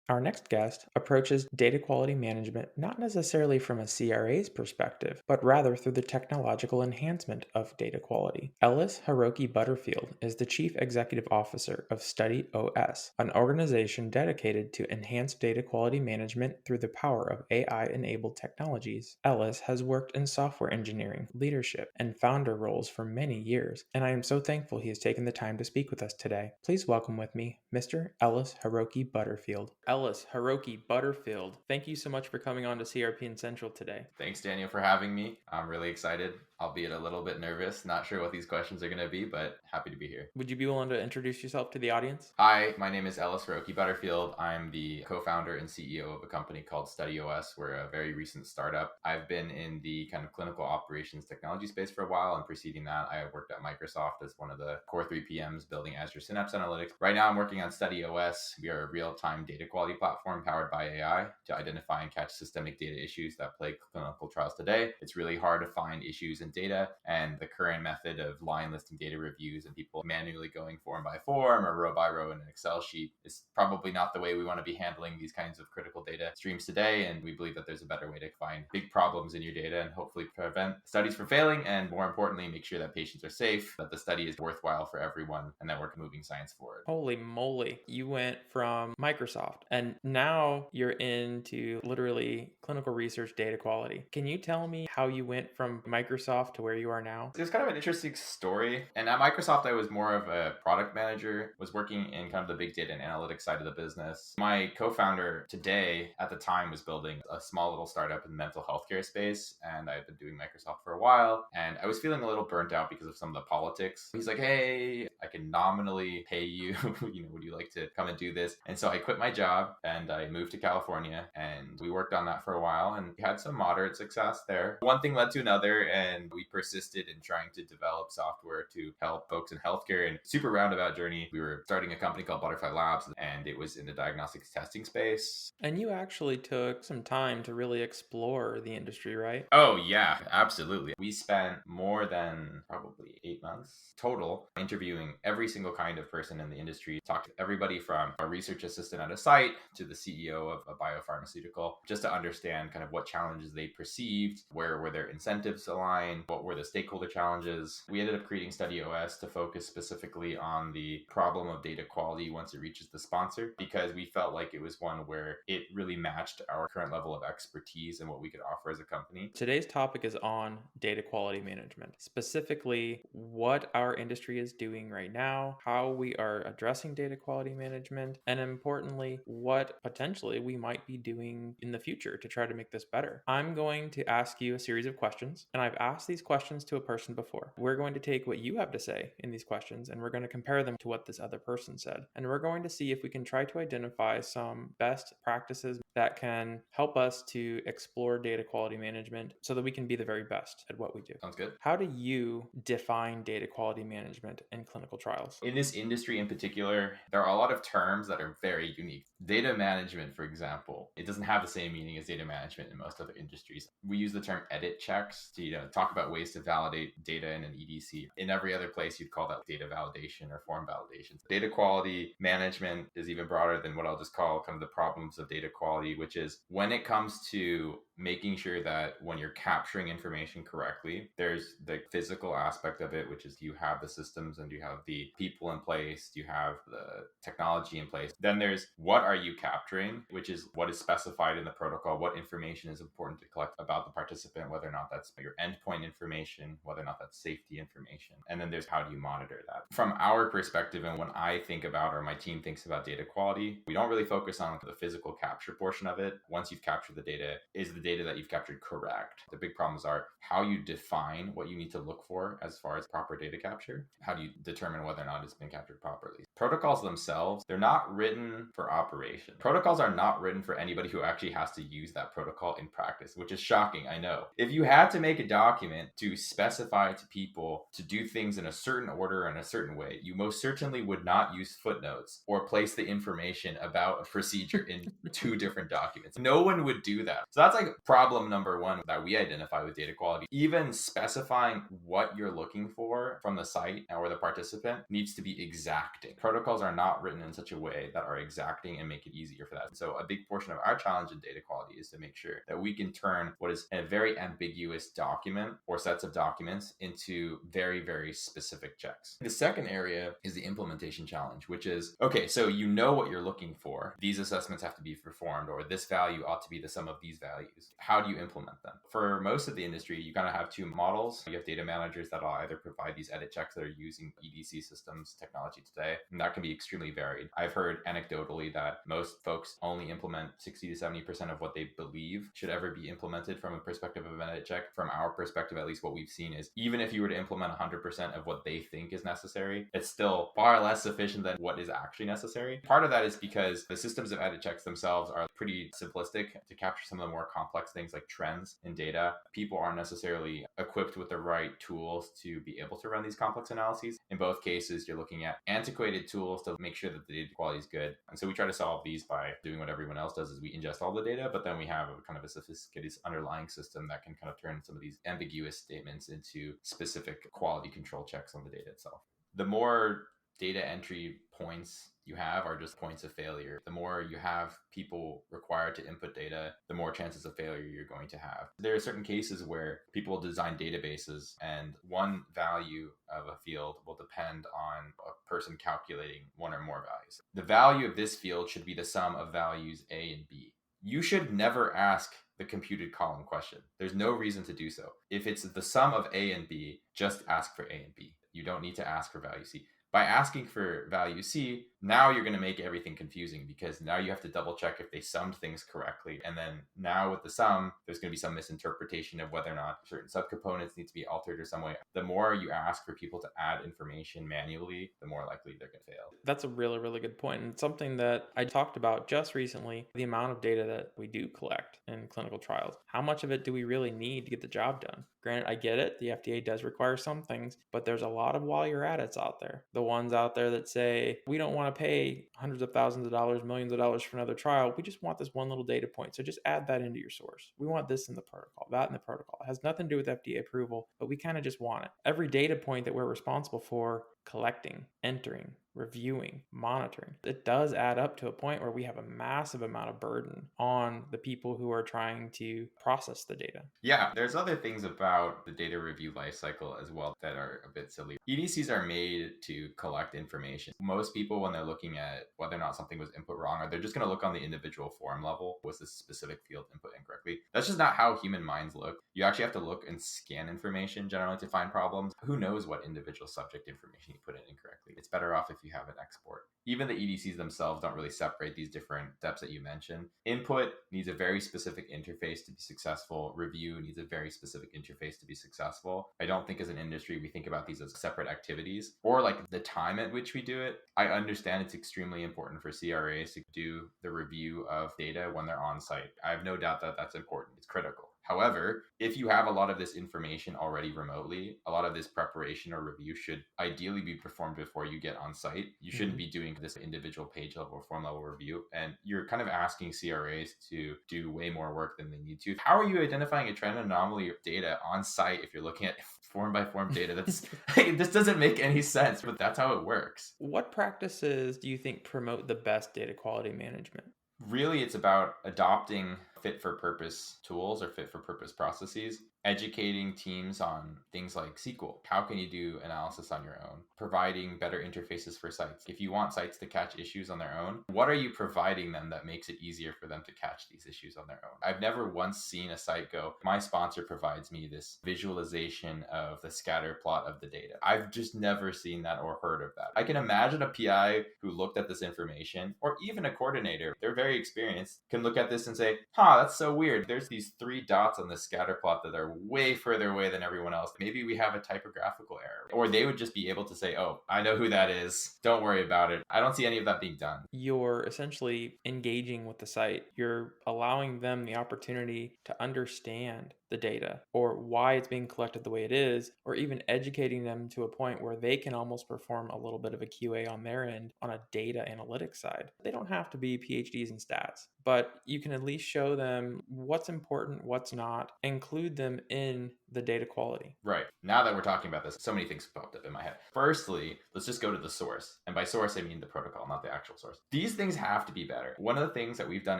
S1: Our next guest approaches data quality management not necessarily from a CRA's perspective, but rather through the technological enhancement of data quality. Ellis Hiroki Butterfield is the Chief Executive Officer of Study OS, an organization dedicated to enhanced data quality management through the power of AI-enabled technologies. Ellis has worked in software engineering, leadership, and founder roles for many years, and I am so thankful he has taken the time to speak with us today. Please welcome with me Mr. Ellis Hiroki Butterfield. Ellis Hiroki Butterfield, thank you so much for coming on to CRPN Central today.
S5: Thanks, Daniel, for having me. I'm really excited, albeit a little bit nervous. Not sure what these questions are going to be, but happy to be here.
S1: Would you be willing to introduce yourself to the audience?
S5: Hi, my name is Ellis Hiroki Butterfield. I'm the co-founder and CEO of a company called Study OS. We're a very recent startup. I've been in the kind of clinical operations technology space for a while, and preceding that, I worked at Microsoft as one of the core 3 PMs building Azure Synapse Analytics. Right now, I'm working on Study OS. We are a real-time data quality platform powered by AI to identify and catch systemic data issues that plague clinical trials today. It's really hard to find issues in data, and the current method of line listing data reviews and people manually going form by form or row by row in an Excel sheet is probably not the way we want to be handling these kinds of critical data streams today. And we believe that there's a better way to find big problems in your data and hopefully prevent studies from failing, and more importantly, make sure that patients are safe, that the study is worthwhile for everyone, and that we're moving science forward.
S1: Holy moly. You went from Microsoft And now you're into literally clinical research data quality. Can you tell me how you went from Microsoft to where you are now?
S5: It's kind of an interesting story. And at Microsoft, I was more of a product manager, was working in kind of the big data and analytics side of the business. My co-founder today at the time was building a small little startup in the mental healthcare space. And I had been doing Microsoft for a while. And I was feeling a little burnt out because of some of the politics. He's like, hey, I can nominally pay you. Would you like to come and do this? And so I quit my job and I moved to California, and we worked on that for a while and we had some moderate success there. One thing led to another, and we persisted in trying to develop software to help folks in healthcare. And super roundabout journey, we were starting a company called Butterfield Labs, and it was in the diagnostics testing space.
S1: And you actually took some time to really explore the industry, right?
S5: Oh, yeah, absolutely. We spent more than probably 8 months total interviewing every single kind of person in the industry. Talked to everybody from a research assistant at a site to the CEO of a biopharmaceutical, just to understand kind of what challenges they perceived, where were their incentives aligned, what were the stakeholder challenges. We ended up creating StudyOS to focus specifically on the problem of data quality once it reaches the sponsor, because we felt like it was one where it really matched our current level of expertise and what we could offer as a company.
S1: Today's topic is on data quality management, specifically what our industry is doing right now, how we are addressing data quality management, and importantly, what potentially we might be doing in the future to try to make this better. I'm going to ask you a series of questions, and I've asked these questions to a person before. We're going to take what you have to say in these questions, and we're going to compare them to what this other person said. And we're going to see if we can try to identify some best practices that can help us to explore data quality management so that we can be the very best at what we do.
S5: Sounds good.
S1: How do you define data quality management in clinical trials?
S5: In this industry in particular, there are a lot of terms that are very unique. Data management, for example, it doesn't have the same meaning as data management in most other industries. We use the term edit checks to talk about ways to validate data in an EDC. In every other place, you'd call that data validation or form validation. Data quality management is even broader than what I'll just call kind of the problems of data quality, which is when it comes to making sure that when you're capturing information correctly, there's the physical aspect of it, which is, do you have the systems and do you have the people in place? Do you have the technology in place? Then there's what are you capturing, which is what is specified in the protocol, what information is important to collect about the participant, whether or not that's your endpoint information, whether or not that's safety information. And then there's how do you monitor that? From our perspective, and when I think about, or my team thinks about data quality, we don't really focus on the physical capture portion of it. Once you've captured the data, is the data that you've captured correct? The big problems are how you define what you need to look for as far as proper data capture. How do you determine whether or not it's been captured properly? Protocols themselves, they're not written for operation. Protocols are not written for anybody who actually has to use that protocol in practice, which is shocking, I know. If you had to make a document to specify to people to do things in a certain order and a certain way, you most certainly would not use footnotes or place the information about a procedure in two different documents. No one would do that. So that's like problem number one that we identify with data quality. Even specifying what you're looking for from the site or the participant needs to be exacting. Protocols are not written in such a way that are exacting and make it easier for that. So a big portion of our challenge in data quality is to make sure that we can turn what is a very ambiguous document or sets of documents into very, very specific checks. The second area is the implementation challenge, which is, okay, so you know what you're looking for. These assessments have to be performed, or this value ought to be the sum of these values. How do you implement them? For most of the industry, you kind of have two models. You have data managers that will either provide these edit checks that are using EDC systems technology today, and that can be extremely varied. I've heard anecdotally that most folks only implement 60 to 70% of what they believe should ever be implemented from a perspective of an edit check. From our perspective, at least what we've seen is even if you were to implement 100% of what they think is necessary, it's still far less sufficient than what is actually necessary. Part of that is because the systems of edit checks themselves are pretty simplistic to capture some of the more complex things like trends in data. People aren't necessarily equipped with the right tools to be able to run these complex analyses. In both cases, you're looking at antiquated tools to make sure that the data quality is good. And so we try to solve these by doing what everyone else does, is we ingest all the data, but then we have a kind of a sophisticated underlying system that can kind of turn some of these ambiguous statements into specific quality control checks on the data itself. The more data entry points you have are just points of failure. The more you have people required to input data, the more chances of failure you're going to have. There are certain cases where people design databases and one value of a field will depend on a person calculating one or more values. The value of this field should be the sum of values A and B. You should never ask the computed column question. There's no reason to do so. If it's the sum of A and B, just ask for A and B. You don't need to ask for value C. By asking for value C, now you're going to make everything confusing because now you have to double check if they summed things correctly. And then now with the sum, there's going to be some misinterpretation of whether or not certain subcomponents need to be altered or some way. The more you ask for people to add information manually, the more likely they're going to fail.
S1: That's a really, really good point. And something that I talked about just recently, the amount of data that we do collect in clinical trials. How much of it do we really need to get the job done? Granted, I get it. The FDA does require some things, but there's a lot of while you're at it's out there. The ones out there that say, we don't want to pay hundreds of thousands of dollars, millions of dollars for another trial. We just want this one little data point. So just add that into your source. We want this in the protocol, that in the protocol. It has nothing to do with FDA approval, but we kind of just want it. Every data point that we're responsible for collecting, entering, reviewing, monitoring, it does add up to a point where we have a massive amount of burden on the people who are trying to process the data.
S5: Yeah, there's other things about the data review lifecycle as well that are a bit silly. EDCs are made to collect information. Most people, when they're looking at whether or not something was input wrong, or they're just going to look on the individual form level, was this specific field input incorrectly? That's just not how human minds look. You actually have to look and scan information generally to find problems. Who knows what individual subject information you put in incorrectly? It's better off if you have an export. Even the EDCs themselves don't really separate these different steps that you mentioned. Input needs a very specific interface to be successful. Review needs a very specific interface to be successful. I don't think as an industry we think about these as separate activities or like the time at which we do it. I understand it's extremely important for CRAs to do the review of data when they're on site. I have no doubt that that's important. It's critical. However, if you have a lot of this information already remotely, a lot of this preparation or review should ideally be performed before you get on site. You shouldn't be doing this individual page level or form level review. And you're kind of asking CRAs to do way more work than they need to. How are you identifying a trend anomaly of data on site if you're looking at form by form data? That's this doesn't make any sense, but that's how it works.
S1: What practices do you think promote the best data quality management?
S5: Really, it's about adopting fit for purpose tools or fit for purpose processes, educating teams on things like SQL. How can you do analysis on your own? Providing better interfaces for sites. If you want sites to catch issues on their own, what are you providing them that makes it easier for them to catch these issues on their own? I've never once seen a site go, my sponsor provides me this visualization of the scatter plot of the data. I've just never seen that or heard of that. I can imagine a PI who looked at this information, or even a coordinator, they're very experienced, can look at this and say, that's so weird. There's these 3 dots on the scatter plot that are way further away than everyone else. Maybe we have a typographical error. Or they would just be able to say, oh, I know who that is. Don't worry about it. I don't see any of that being done.
S1: You're essentially engaging with the site. You're allowing them the opportunity to understand the data or why it's being collected the way it is, or even educating them to a point where they can almost perform a little bit of a QA on their end on a data analytics side. They don't have to be PhDs in stats, but you can at least show them what's important, what's not, include them in the data quality.
S5: Right. Now that we're talking about this, so many things popped up in my head. Firstly, let's just go to the source. And by source, I mean the protocol, not the actual source. These things have to be better. One of the things that we've done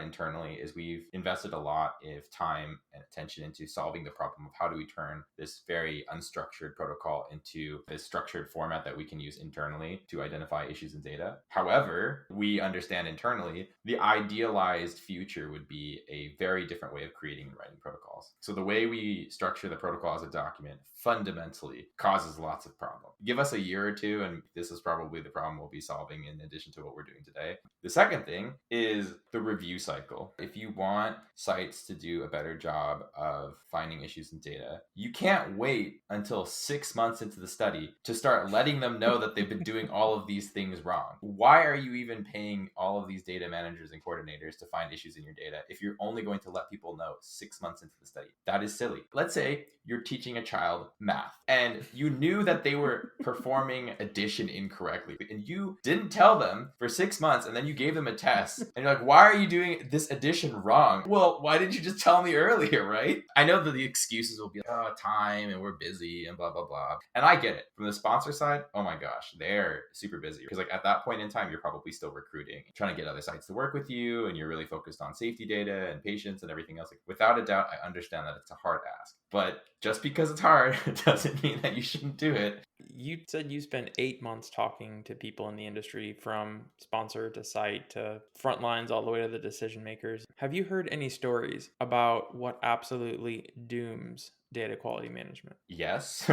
S5: internally is we've invested a lot of time and attention into solving the problem of how do we turn this very unstructured protocol into this structured format that we can use internally to identify issues in data. However, we understand internally the idealized future would be a very different way of creating and writing protocols. So the way we structure the protocol as a document fundamentally causes lots of problems. Give us a year or two, and this is probably the problem we'll be solving in addition to what we're doing today. The second thing is the review cycle. If you want sites to do a better job of finding issues in data, you can't wait until 6 months into the study to start letting them know that they've been doing all of these things wrong. Why are you even paying all of these data managers and coordinators to find issues in your data if you're only going to let people know 6 months into the study. That is silly. Let's say you're teaching a child math and you knew that they were performing addition incorrectly and you didn't tell them for 6 months, and then you gave them a test and you're like, why are you doing this addition wrong? Well, why didn't you just tell me earlier, right? I know that the excuses will be like, oh, time and we're busy and blah, blah, blah. And I get it. From the sponsor side, oh my gosh, they're super busy. Because like at that point in time, you're probably still recruiting, trying to get other sites to work with you, and you're really focused on safety data and patients and everything else. Like, without a doubt, I understand that it's a hard ask. But just because it's hard doesn't mean that you shouldn't do it.
S1: You said you spent 8 months talking to people in the industry, from sponsor to site to front lines all the way to the decision makers. Have you heard any stories about what absolutely dooms data quality management?
S5: Yes.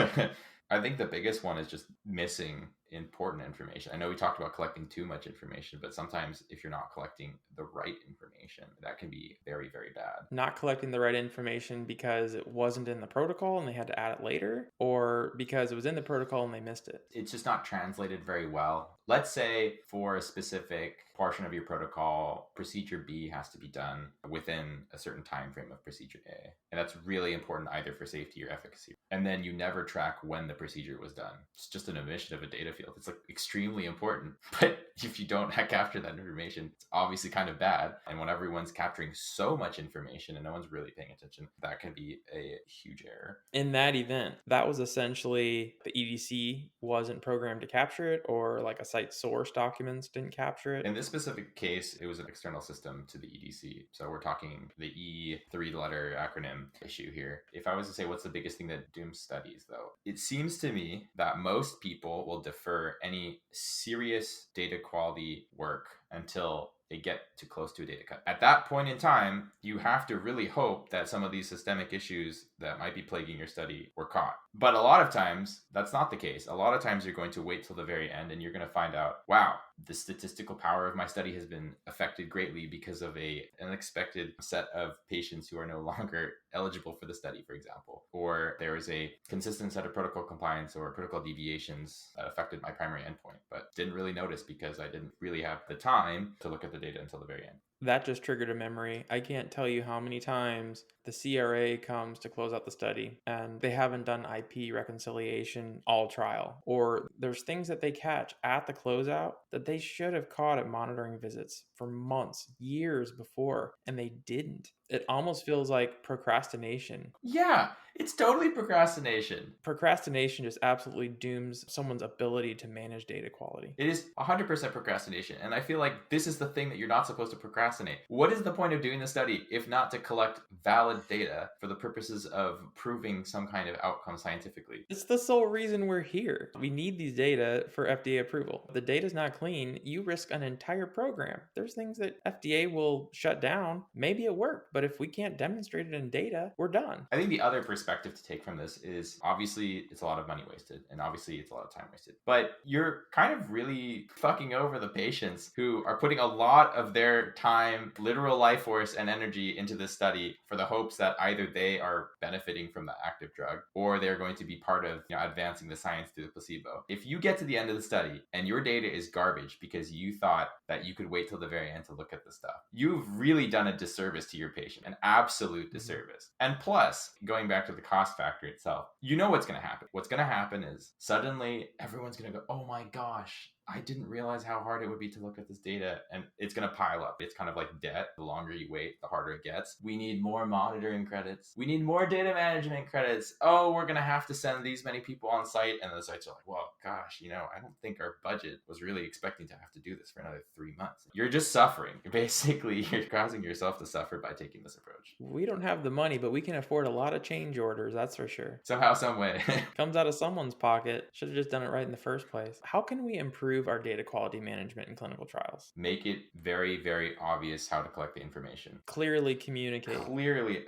S5: I think the biggest one is just missing important information. I know we talked about collecting too much information, but sometimes if you're not collecting the right information, that can be very, very bad.
S1: Not collecting the right information because it wasn't in the protocol and they had to add it later, or because it was in the protocol and they missed it?
S5: It's just not translated very well. Let's say for a specific portion of your protocol, procedure B has to be done within a certain time frame of procedure A. And that's really important either for safety or efficacy. And then you never track when the procedure was done. It's just an omission of a data field. It's like extremely important. But if you don't capture that information, it's obviously kind of bad. And when everyone's capturing so much information and no one's really paying attention, that can be a huge error.
S1: In that event, that was essentially the EDC wasn't programmed to capture it, or like a site source documents didn't capture it.
S5: In this specific case, it was an external system to the EDC. So we're talking the E three-letter acronym issue here. If I was to say what's the biggest thing that dooms studies, though, it seems to me that most people will defer any serious data quality work until they get too close to a data cut. At that point in time, you have to really hope that some of these systemic issues that might be plaguing your study were caught. But a lot of times, that's not the case. A lot of times you're going to wait till the very end and you're going to find out, wow, the statistical power of my study has been affected greatly because of an unexpected set of patients who are no longer eligible for the study, for example. Or there is a consistent set of protocol compliance or protocol deviations that affected my primary endpoint, but didn't really notice because I didn't really have the time to look at the data until the very end.
S1: That just triggered a memory. I can't tell you how many times the CRA comes to close out the study and they haven't done IP reconciliation all trial, or there's things that they catch at the closeout that they should have caught at monitoring visits for months, years before, and they didn't. It almost feels like procrastination.
S5: Yeah, it's totally procrastination.
S1: Procrastination just absolutely dooms someone's ability to manage data quality.
S5: It is 100% procrastination. And I feel like this is the thing that you're not supposed to procrastinate. What is the point of doing the study if not to collect valid data for the purposes of proving some kind of outcome scientifically?
S1: It's the sole reason we're here. We need these data for FDA approval. If the data's not clean, you risk an entire program. There's things that FDA will shut down. Maybe it worked, but if we can't demonstrate it in data, we're done.
S5: I think the other perspective to take from this is obviously it's a lot of money wasted and obviously it's a lot of time wasted, but you're kind of really fucking over the patients who are putting a lot of their time, literal life force and energy into this study for the hopes that either they are benefiting from the active drug or they're going to be part of advancing the science through the placebo. If you get to the end of the study and your data is garbage because you thought that you could wait till the very end to look at the stuff, you've really done a disservice to your patient, an absolute disservice. And plus, going back to the cost factor itself, you know what's going to happen. What's going to happen is suddenly everyone's going to go, oh my gosh, I didn't realize how hard it would be to look at this data, and it's going to pile up. It's kind of like debt. The longer you wait, the harder it gets. We need more monitoring credits. We need more data management credits. Oh, we're going to have to send these many people on site. And the sites are like, well, gosh, I don't think our budget was really expecting to have to do this for another 3 months. You're just suffering. You're causing yourself to suffer by taking this approach.
S1: We don't have the money, but we can afford a lot of change orders, that's for sure.
S5: Somehow, some way.
S1: Comes out of someone's pocket. Should have just done it right in the first place. How can we improve our data quality management in clinical trials?
S5: Make it very, very obvious how to collect the information.
S1: Clearly communicate.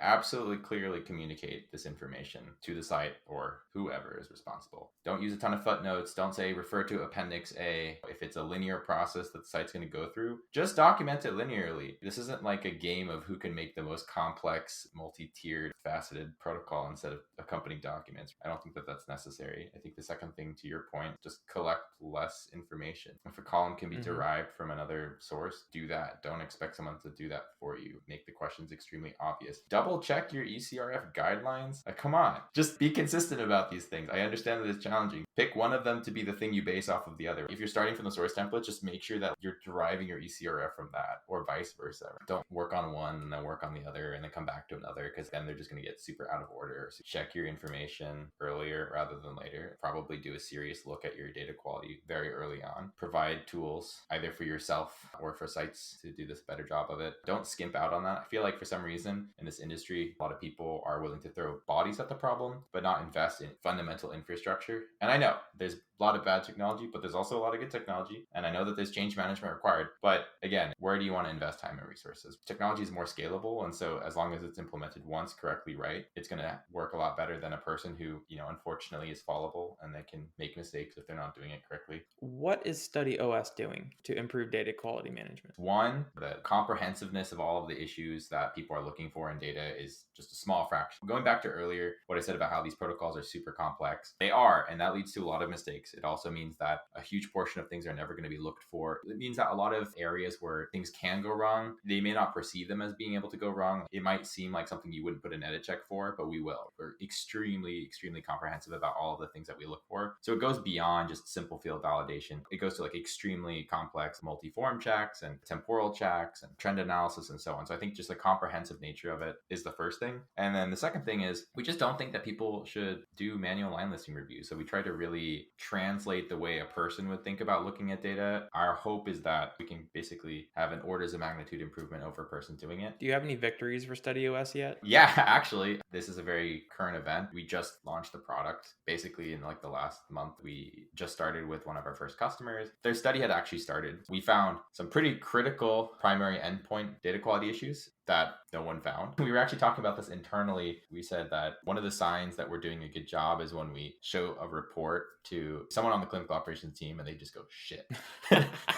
S5: Absolutely clearly communicate this information to the site or whoever is responsible. Don't use a ton of footnotes. Don't say refer to Appendix A. If it's a linear process that the site's going to go through, just document it linearly. This isn't like a game of who can make the most complex, multi-tiered, faceted protocol instead of accompanying documents. I don't think that that's necessary. I think the second thing, to your point, just collect less information information. If a column can be derived from another source, do that. Don't expect someone to do that for you. Make the questions extremely obvious. Double check your ECRF guidelines. Come on, just be consistent about these things. I understand that it's challenging. Pick one of them to be the thing you base off of the other. If you're starting from the source template, just make sure that you're deriving your ECRF from that, or vice versa. Don't work on one and then work on the other and then come back to another, because then they're just going to get super out of order. So check your information earlier rather than later. Probably do a serious look at your data quality very early on. Provide tools either for yourself or for sites to do this better job of it. Don't skimp out on that. I feel like for some reason in this industry, a lot of people are willing to throw bodies at the problem, but not invest in fundamental infrastructure. And I know there's a lot of bad technology, but there's also a lot of good technology. And I know that there's change management required. But again, where do you want to invest time and resources? Technology is more scalable. And so as long as it's implemented once correctly right, it's going to work a lot better than a person who, unfortunately is fallible and they can make mistakes if they're not doing it correctly.
S1: What is StudyOS doing to improve data quality management?
S5: One, the comprehensiveness of all of the issues that people are looking for in data is just a small fraction. Going back to earlier, what I said about how these protocols are super complex, they are, and that leads to a lot of mistakes. It also means that a huge portion of things are never going to be looked for. It means that a lot of areas where things can go wrong, they may not perceive them as being able to go wrong. It might seem like something you wouldn't put an edit check for, but we will. We're extremely, extremely comprehensive about all of the things that we look for. So it goes beyond just simple field validation. It goes to extremely complex multi-form checks and temporal checks and trend analysis and so on. So I think just the comprehensive nature of it is the first thing. And then the second thing is we just don't think that people should do manual line listing reviews. So we try to really translate the way a person would think about looking at data. Our hope is that we can basically have an orders of magnitude improvement over a person doing it.
S1: Do you have any victories for StudyOS yet?
S5: Yeah, actually, this is a very current event. We just launched the product basically in the last month. We just started with one of our first customers. Their study had actually started. We found some pretty critical primary endpoint data quality issues that no one found. We were actually talking about this internally. We said that one of the signs that we're doing a good job is when we show a report to someone on the clinical operations team and they just go, shit.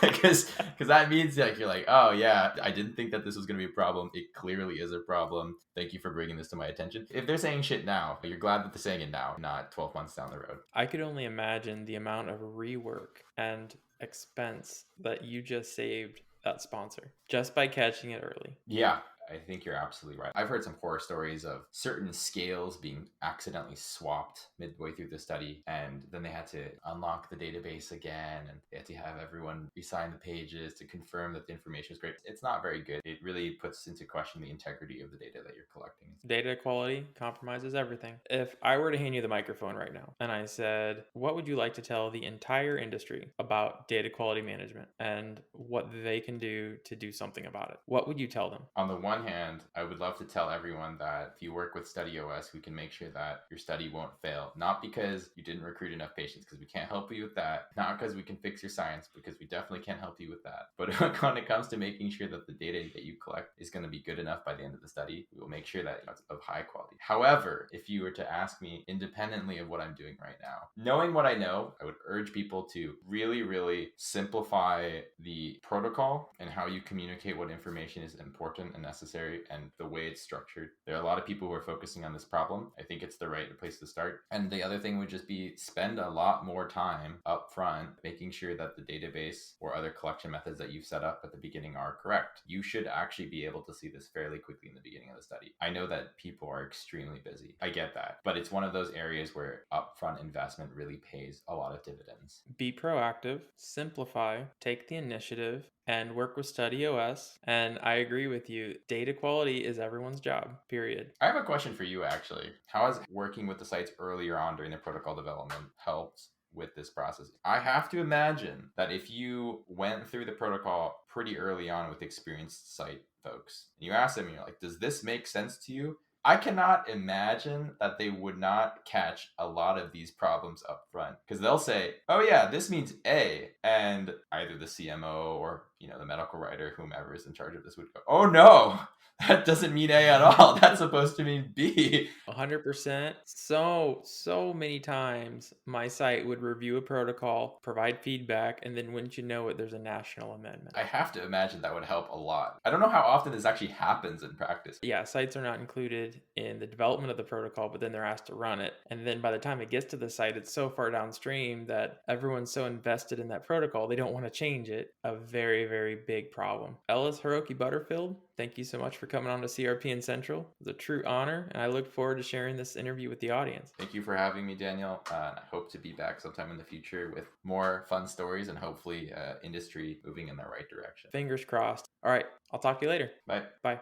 S5: Because that means you're like, oh yeah, I didn't think that this was going to be a problem. It clearly is a problem. Thank you for bringing this to my attention. If they're saying shit now, you're glad that they're saying it now, not 12 months down the road.
S1: I could only imagine the amount of rework and expense that you just saved that sponsor just by catching it early.
S5: Yeah. I think you're absolutely right. I've heard some horror stories of certain scales being accidentally swapped midway through the study, and then they had to unlock the database again, and they had to have everyone re-sign the pages to confirm that the information is great. It's not very good. It really puts into question the integrity of the data that you're collecting.
S1: Data quality compromises everything. If I were to hand you the microphone right now and I said, what would you like to tell the entire industry about data quality management and what they can do to do something about it? What would you tell them?
S5: On the one hand, I would love to tell everyone that if you work with StudyOS, we can make sure that your study won't fail. Not because you didn't recruit enough patients, because we can't help you with that. Not because we can fix your science, because we definitely can't help you with that. But when it comes to making sure that the data that you collect is going to be good enough by the end of the study, we will make sure that it's of high quality. However, if you were to ask me independently of what I'm doing right now, knowing what I know, I would urge people to really, really simplify the protocol and how you communicate what information is important and necessary and the way it's structured. There are a lot of people who are focusing on this problem. I think it's the right place to start. And the other thing would just be spend a lot more time up front making sure that the database or other collection methods that you've set up at the beginning are correct. You should actually be able to see this fairly quickly in the beginning of the study. I know that people are extremely busy. I get that. But it's one of those areas where upfront investment really pays a lot of dividends.
S1: Be proactive, simplify, take the initiative, and work with StudyOS. And I agree with you. Data quality is everyone's job, period.
S5: I have a question for you, actually. How has working with the sites earlier on during the protocol development helped with this process? I have to imagine that if you went through the protocol pretty early on with experienced site folks, and you ask them, you're like, does this make sense to you? I cannot imagine that they would not catch a lot of these problems up front, because they'll say, oh yeah, this means A, and either the CMO or the medical writer, whomever is in charge of this, would go, oh no, That doesn't mean A at all. That's supposed to mean B.
S1: 100%. So many times my site would review a protocol, provide feedback, and then wouldn't you know it, there's a national amendment.
S5: I have to imagine that would help a lot. I don't know how often this actually happens in practice.
S1: Yeah, sites are not included in the development of the protocol, but then they're asked to run it. And then by the time it gets to the site, it's so far downstream that everyone's so invested in that protocol, they don't want to change it. A very, very big problem. Ellis, Hiroki, Butterfield, thank you so much for coming on to CRPN Central. It's a true honor, and I look forward to sharing this interview with the audience.
S5: Thank you for having me, Daniel. I hope to be back sometime in the future with more fun stories and hopefully industry moving in the right direction.
S1: Fingers crossed. All right, I'll talk to you later.
S5: Bye.
S1: Bye.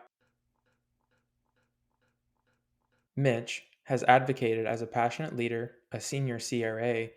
S1: Mitch has advocated as a passionate leader, a senior CRA,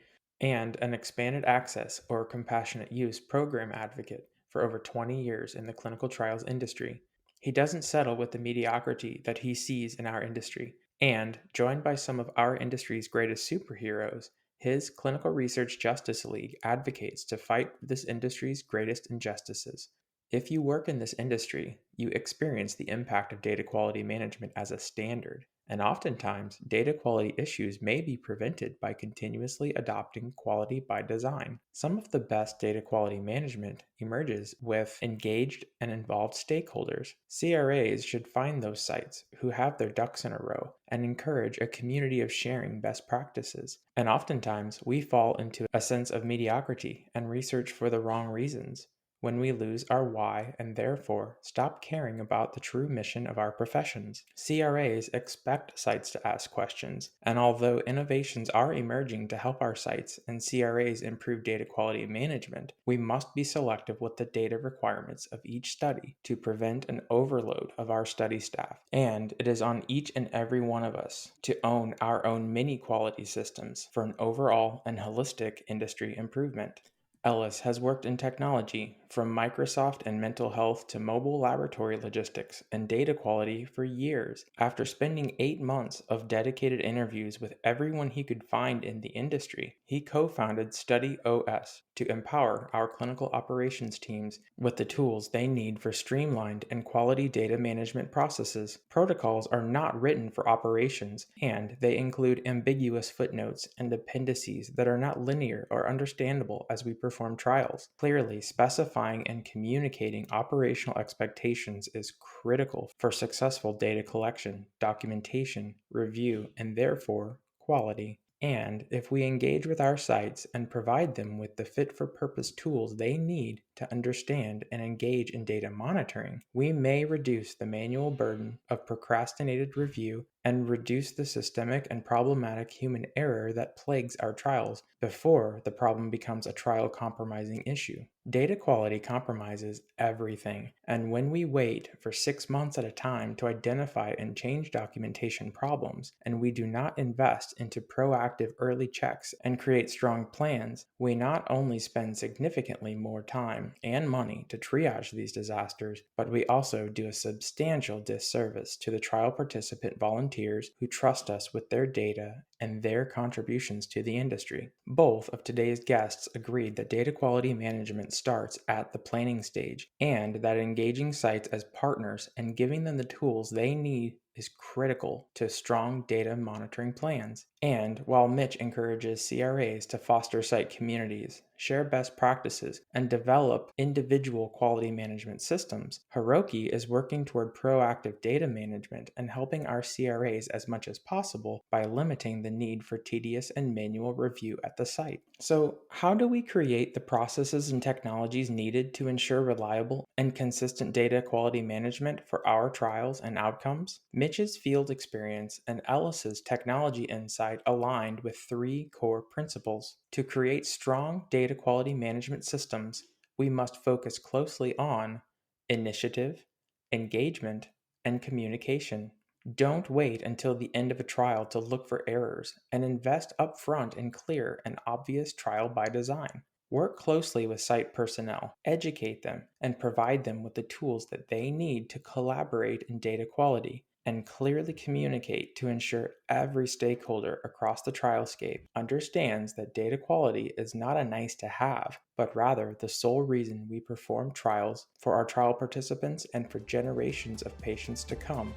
S1: and an expanded access or compassionate use program advocate for over 20 years in the clinical trials industry. He doesn't settle with the mediocrity that he sees in our industry, and, joined by some of our industry's greatest superheroes, his Clinical Research Justice League advocates to fight this industry's greatest injustices. If you work in this industry, you experience the impact of data quality management as a standard, and oftentimes data quality issues may be prevented by continuously adopting quality by design. Some of the best data quality management emerges with engaged and involved stakeholders. CRAs should find those sites who have their ducks in a row and encourage a community of sharing best practices. And oftentimes we fall into a sense of mediocrity and research for the wrong reasons, when we lose our why and therefore stop caring about the true mission of our professions. CRAs expect sites to ask questions, and although innovations are emerging to help our sites and CRAs improve data quality management, we must be selective with the data requirements of each study to prevent an overload of our study staff. And it is on each and every one of us to own our own mini quality systems for an overall and holistic industry improvement. Ellis has worked in technology, from Microsoft and mental health to mobile laboratory logistics and data quality for years. After spending 8 months of dedicated interviews with everyone he could find in the industry, he co-founded StudyOS to empower our clinical operations teams with the tools they need for streamlined and quality data management processes. Protocols are not written for operations, and they include ambiguous footnotes and appendices that are not linear or understandable as we perform trials. Clearly specifying and communicating operational expectations is critical for successful data collection, documentation, review, and therefore quality. And if we engage with our sites and provide them with the fit-for-purpose tools they need to understand and engage in data monitoring, we may reduce the manual burden of procrastinated review and reduce the systemic and problematic human error that plagues our trials before the problem becomes a trial-compromising issue. Data quality compromises everything, and when we wait for 6 months at a time to identify and change documentation problems, and we do not invest into proactive early checks and create strong plans, we not only spend significantly more time and money to triage these disasters, but we also do a substantial disservice to the trial participant volunteers who trust us with their data and their contributions to the industry. Both of today's guests agreed that data quality management starts at the planning stage, and that engaging sites as partners and giving them the tools they need is critical to strong data monitoring plans. And while Mitch encourages CRAs to foster site communities, share best practices, and develop individual quality management systems, Hiroki is working toward proactive data management and helping our CRAs as much as possible by limiting the need for tedious and manual review at the site. So, how do we create the processes and technologies needed to ensure reliable and consistent data quality management for our trials and outcomes? Mitch's field experience and Ellis's technology insight aligned with 3 core principles. To create strong data quality management systems, we must focus closely on initiative, engagement, and communication. Don't wait until the end of a trial to look for errors, and invest upfront in clear and obvious trial by design. Work closely with site personnel, educate them, and provide them with the tools that they need to collaborate in data quality. and clearly communicate to ensure every stakeholder across the trialscape understands that data quality is not a nice to have, but rather the sole reason we perform trials for our trial participants and for generations of patients to come.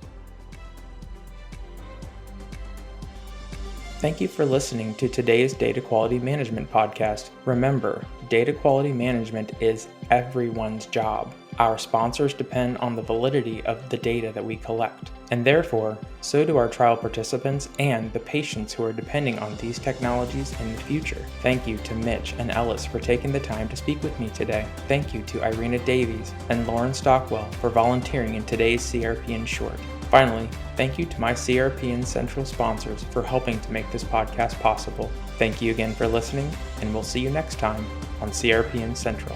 S1: Thank you for listening to today's Data Quality Management podcast. Remember, data quality management is everyone's job. Our sponsors depend on the validity of the data that we collect, and therefore, so do our trial participants and the patients who are depending on these technologies in the future. Thank you to Mitch and Ellis for taking the time to speak with me today. Thank you to Irena Davies and Lauren Stockwell for volunteering in today's CRP in Short. Finally, thank you to my CRP and Central sponsors for helping to make this podcast possible. Thank you again for listening, and we'll see you next time on CRP and Central.